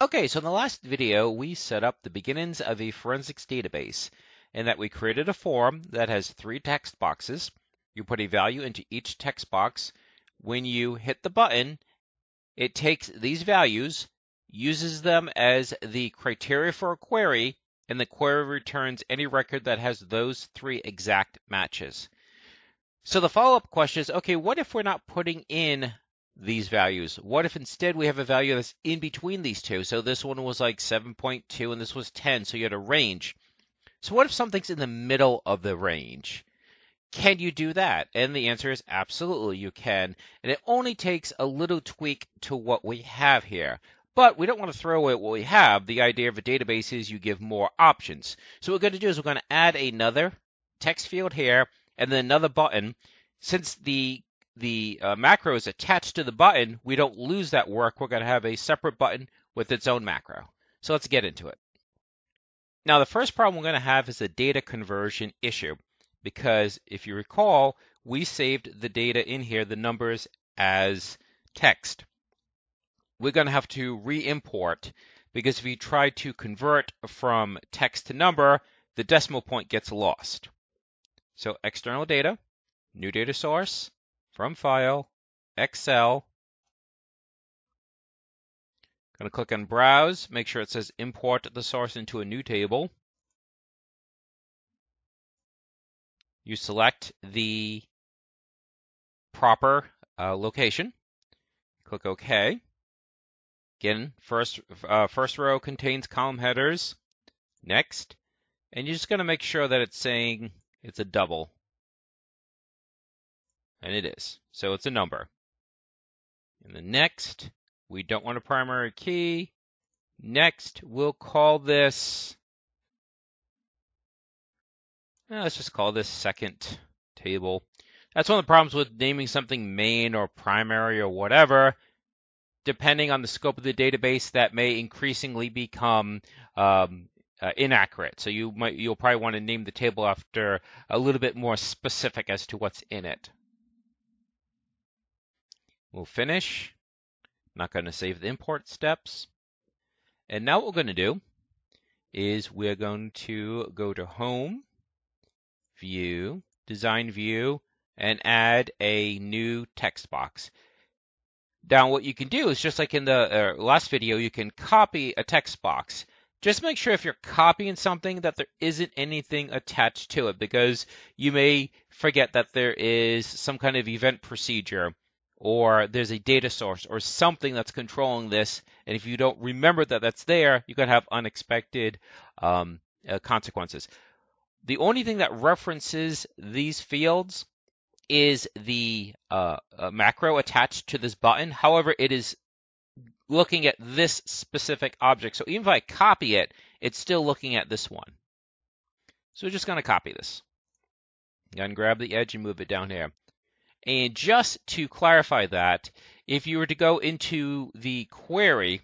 Okay, so in the last video, we set up the beginnings of a forensics database, and that we created a form that has 3 text boxes. You put a value into each text box. When you hit the button, it takes these values, uses them as the criteria for a query, and the query returns any record that has those 3 exact matches. So the follow-up question is, okay, what if we're not putting in these values? What if instead we have a value that's in between these two? So this one was like 7.2 and this was 10, so you had a range. So what if something's in the middle of the range? Can you do that? And the answer is absolutely you can. And it only takes a little tweak to what we have here. But we don't want to throw away what we have. The idea of a database is you give more options. So what we're going to do is we're going to add another text field here and then another button. Since the macro is attached to the button, we don't lose that work. We're going to have a separate button with its own macro. So let's get into it. Now, the first problem we're going to have is a data conversion issue, because if you recall, we saved the data in here, the numbers, as text. We're going to have to re-import, because if you try to convert from text to number, the decimal point gets lost. So external data, new data source, from file, Excel. Going to click on browse, make sure it says import the source into a new table. You select the proper location. Click OK. Again, first row contains column headers. Next. And you're just going to make sure that it's saying it's a double. And it is. So it's a number. And the next, we don't want a primary key. Next, we'll call this, let's just call this second table. That's one of the problems with naming something main or primary or whatever. Depending on the scope of the database, that may increasingly become inaccurate. So you'll probably want to name the table after a little bit more specific as to what's in it. We'll finish. Not going to save the import steps. And now what we're going to do is we're going to go to Home, View, Design View, and add a new text box. Now what you can do is, just like in the last video, you can copy a text box. Just make sure if you're copying something that there isn't anything attached to it, because you may forget that there is some kind of event procedure, or there's a data source or something that's controlling this, and if you don't remember that that's there, you could have unexpected consequences. The only thing that references these fields is the macro attached to this button. However, it is looking at this specific object. So even if I copy it, it's still looking at this one. So we're just going to copy this. And grab the edge and move it down here. And just to clarify that, if you were to go into the query,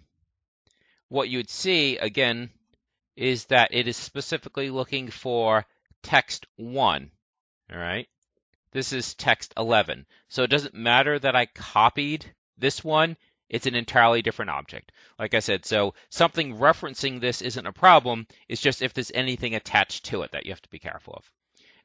what you would see, again, is that it is specifically looking for text 1. All right? This is text 11. So it doesn't matter that I copied this one. It's an entirely different object. Like I said, so something referencing this isn't a problem. It's just if there's anything attached to it that you have to be careful of.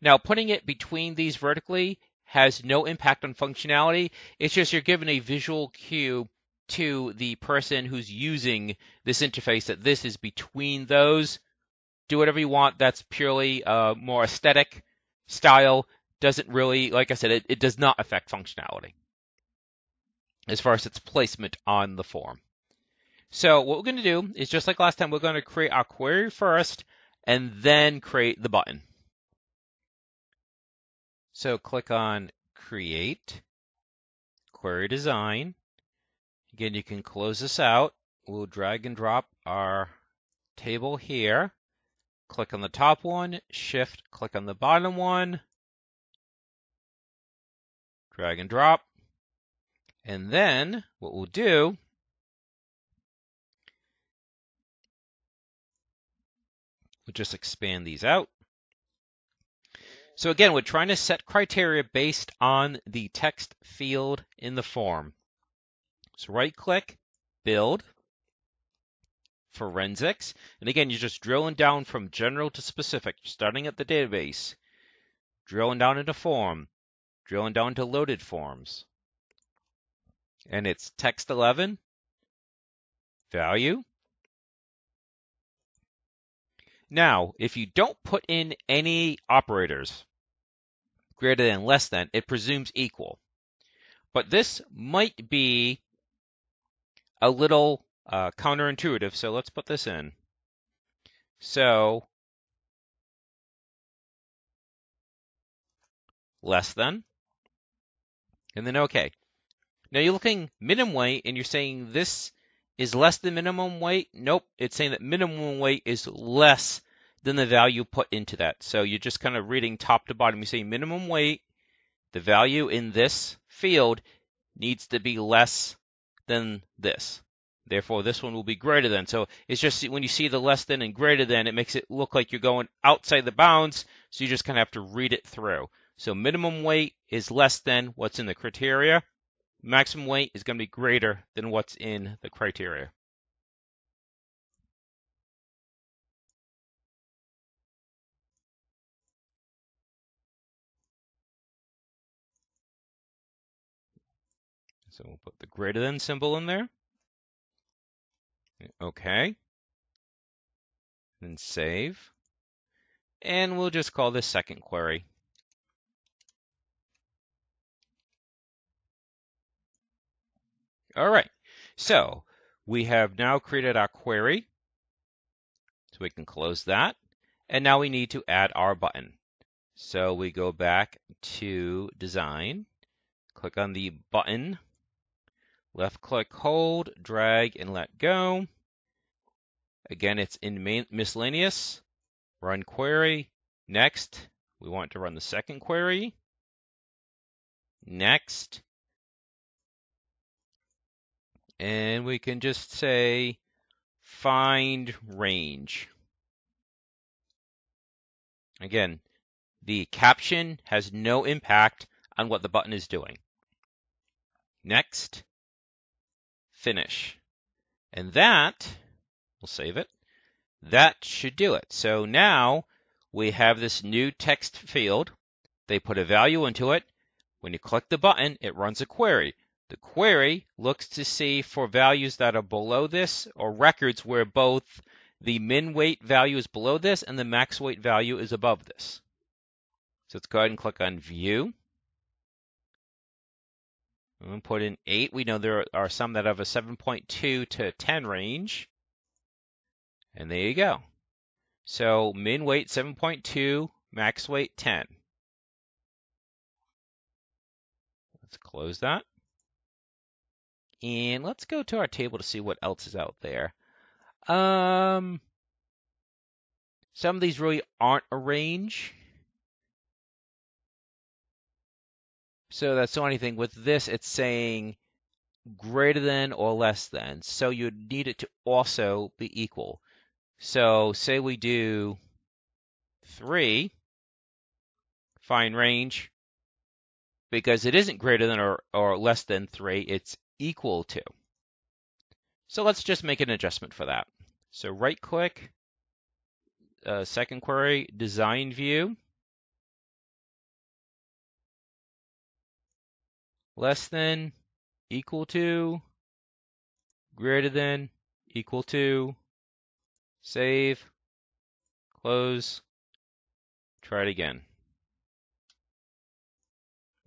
Now, putting it between these vertically has no impact on functionality. It's just you're given a visual cue to the person who's using this interface that this is between those. Do whatever you want. That's purely more aesthetic style. Doesn't really, like I said, it does not affect functionality as far as its placement on the form. So what we're going to do is, just like last time, we're going to create our query first and then create the button. So click on Create, Query Design. Again, you can close this out. We'll drag and drop our table here. Click on the top one, Shift, click on the bottom one, drag and drop. And then what we'll do we'll just expand these out. So again, we're trying to set criteria based on the text field in the form. So right-click, Build, forensics. And again, you're just drilling down from general to specific, starting at the database, drilling down into form, drilling down to loaded forms. And it's text 11, value. Now, if you don't put in any operators, greater than, less than, it presumes equal. But this might be a little counterintuitive, so let's put this in. So, less than, and then OK. Now you're looking minimum weight, and you're saying this is less than minimum weight. Nope, it's saying that minimum weight is less than the value put into that. So you're just kind of reading top to bottom. You say minimum weight, the value in this field needs to be less than this. Therefore, this one will be greater than. So it's just when you see the less than and greater than, it makes it look like you're going outside the bounds. So you just kind of have to read it through. So minimum weight is less than what's in the criteria. Maximum weight is going to be greater than what's in the criteria. So we'll put the greater than symbol in there. OK. Then save. And we'll just call this second query. All right, so we have now created our query. So we can close that. And now we need to add our button. So we go back to design, click on the button, left click, hold, drag, and let go. Again, it's in miscellaneous, run query. Next, we want to run the second query. Next. And we can just say find range. Again, the caption has no impact on what the button is doing. Next, finish. And that, we'll save it, that should do it. So now we have this new text field. They put a value into it. When you click the button, it runs a query. The query looks to see for values that are below this or records where both the min weight value is below this and the max weight value is above this. So let's go ahead and click on View. And put in 8. We know there are some that have a 7.2 to 10 range. And there you go. So min weight 7.2, max weight 10. Let's close that. And let's go to our table to see what else is out there. Some of these really aren't a range. So that's the only thing. With this, it's saying greater than or less than. So you need it to also be equal. So say we do 3, find range, because it isn't greater than or less than 3, it's equal to. So let's just make an adjustment for that. So right click, second query, design view, less than, equal to, greater than, equal to, save, close, try it again.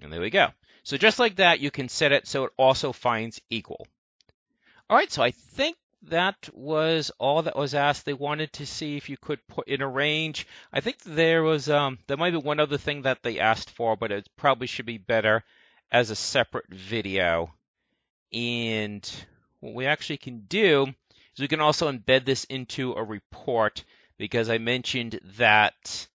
And there we go. So just like that, you can set it so it also finds equal. All right, so I think that was all that was asked. They wanted to see if you could put in a range. I think there was there might be one other thing that they asked for, but it probably should be better as a separate video. And what we actually can do is we can also embed this into a report, because I mentioned that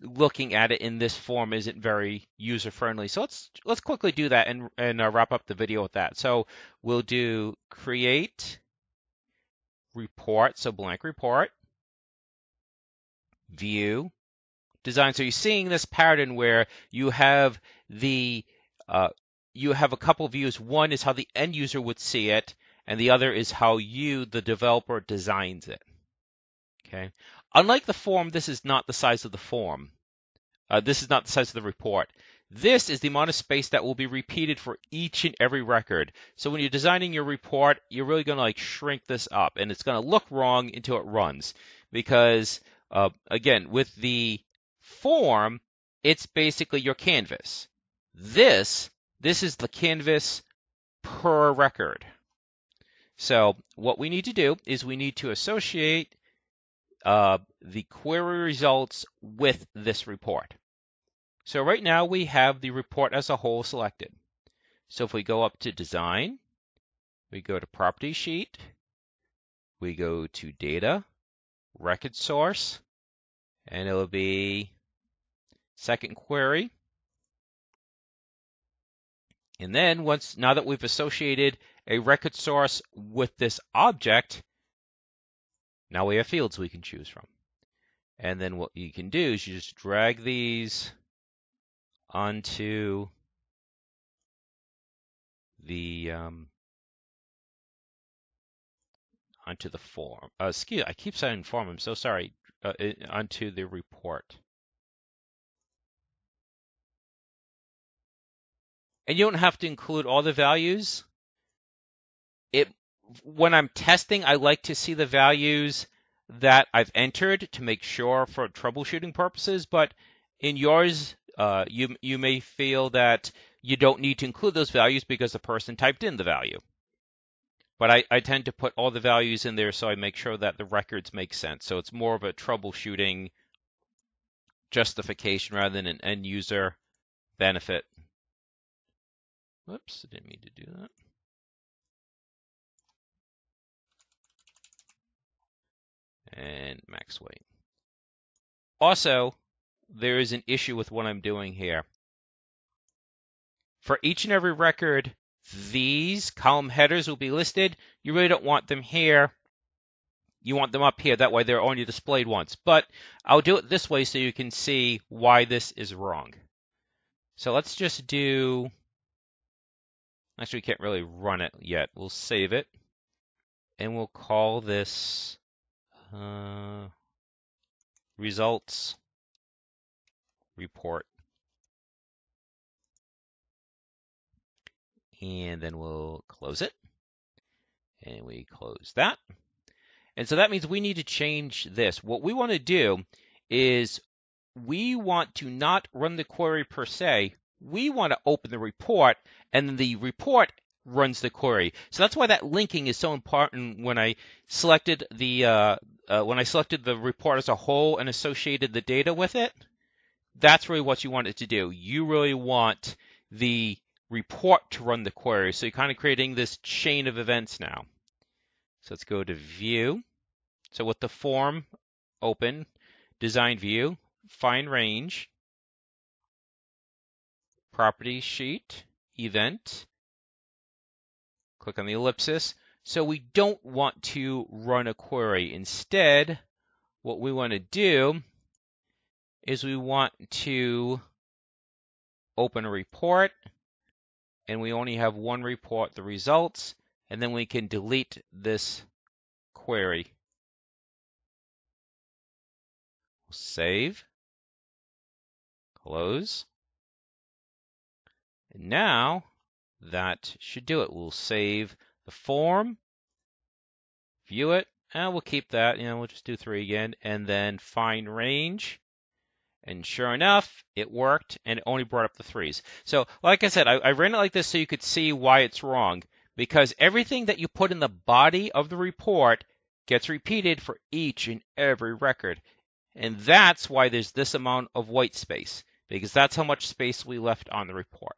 looking at it in this form isn't very user-friendly. So let's quickly do that and wrap up the video with that. So we'll do create report, so blank report, view, design. So you're seeing this pattern where you have a couple views. One is how the end user would see it, and the other is how you, the developer, designs it. Okay. Unlike the form, this is not the size of the form. This is not the size of the report. This is the amount of space that will be repeated for each and every record. So when you're designing your report, you're really going to like shrink this up, and it's going to look wrong until it runs. Because again, with the form, it's basically your canvas. This is the canvas per record. So what we need to do is we need to associate the query results with this report. So right now we have the report as a whole selected. So if we go up to Design, we go to Property Sheet, we go to Data, Record Source, and it'll be Second Query. And then now that we've associated a record source with this object, now we have fields we can choose from. And then what you can do is you just drag these onto the form. Excuse, I keep saying form. I'm so sorry. Onto the report. And you don't have to include all the values. When I'm testing, I like to see the values that I've entered to make sure for troubleshooting purposes. But in yours, you may feel that you don't need to include those values because the person typed in the value. But I tend to put all the values in there so I make sure that the records make sense. So it's more of a troubleshooting justification rather than an end user benefit. Whoops, I didn't mean to do that. And max weight. Also, there is an issue with what I'm doing here. For each and every record, these column headers will be listed. You really don't want them here. You want them up here. That way they're only displayed once. But I'll do it this way so you can see why this is wrong. So let's just do... Actually, we can't really run it yet. We'll save it. And we'll call this results report. And then we'll close it. And we close that. And so that means we need to change this. What we want to do is we want to not run the query per se. We want to open the report, and then the report runs the query. So that's why that linking is so important when I selected the report as a whole and associated the data with it. That's really what you want it to do. You really want the report to run the query. So you're kind of creating this chain of events now. So let's go to View. So with the form open, Design View, find range, Property Sheet, Event, click on the ellipsis. So we don't want to run a query. Instead, what we want to do is we want to open a report, and we only have one report, the results, and then we can delete this query. Save, close. And now that should do it. We'll save the form, view it, and we'll keep that. We'll just do 3 again, and then find range. And sure enough, it worked, and it only brought up the 3s. So, like I said, I ran it like this so you could see why it's wrong. Because everything that you put in the body of the report gets repeated for each and every record. And that's why there's this amount of white space, because that's how much space we left on the report.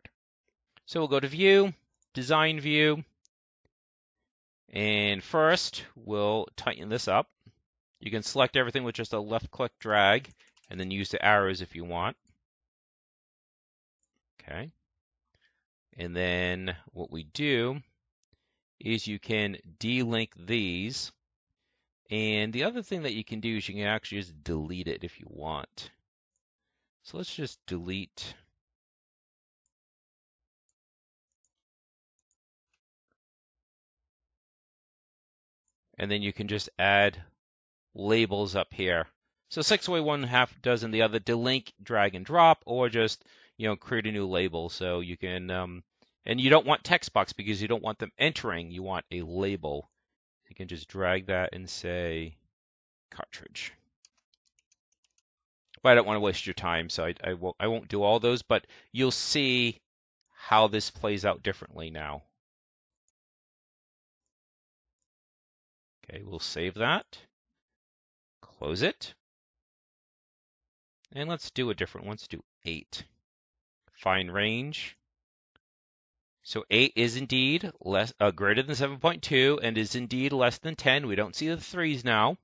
So we'll go to View, Design View, and first we'll tighten this up. You can select everything with just a left-click drag, and then use the arrows if you want. Okay. And then what we do is you can delink these. And the other thing that you can do is you can actually just delete it if you want. So let's just delete and then you can just add labels up here. So 6 away, 1/2 dozen the other, delink, drag and drop, or just, create a new label. So you can, and you don't want text box because you don't want them entering. You want a label. You can just drag that and say cartridge. But I don't want to waste your time, so I won't do all those, but you'll see how this plays out differently now. Okay, we'll save that. Close it. And let's do a different one. Let's do 8. Find range. So 8 is indeed greater than 7.2 and is indeed less than 10. We don't see the 3's now.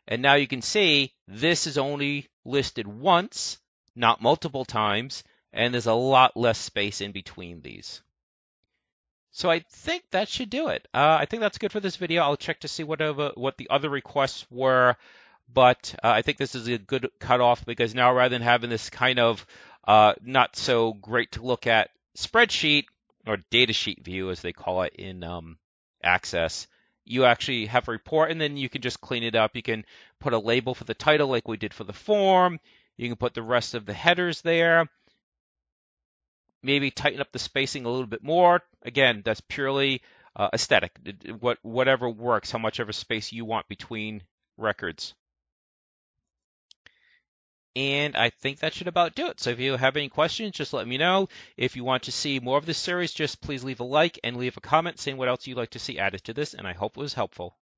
And now you can see this is only listed once, not multiple times, and there's a lot less space in between these. So I think that should do it. I think that's good for this video. I'll check to see what the other requests were, but I think this is a good cutoff because now rather than having this kind of not so great to look at spreadsheet or datasheet view as they call it in Access, you actually have a report and then you can just clean it up. You can put a label for the title like we did for the form. You can put the rest of the headers there. Maybe tighten up the spacing a little bit more. Again, that's purely aesthetic. Whatever works, how much ever space you want between records. And I think that should about do it. So if you have any questions, just let me know. If you want to see more of this series, just please leave a like and leave a comment saying what else you'd like to see added to this, and I hope it was helpful.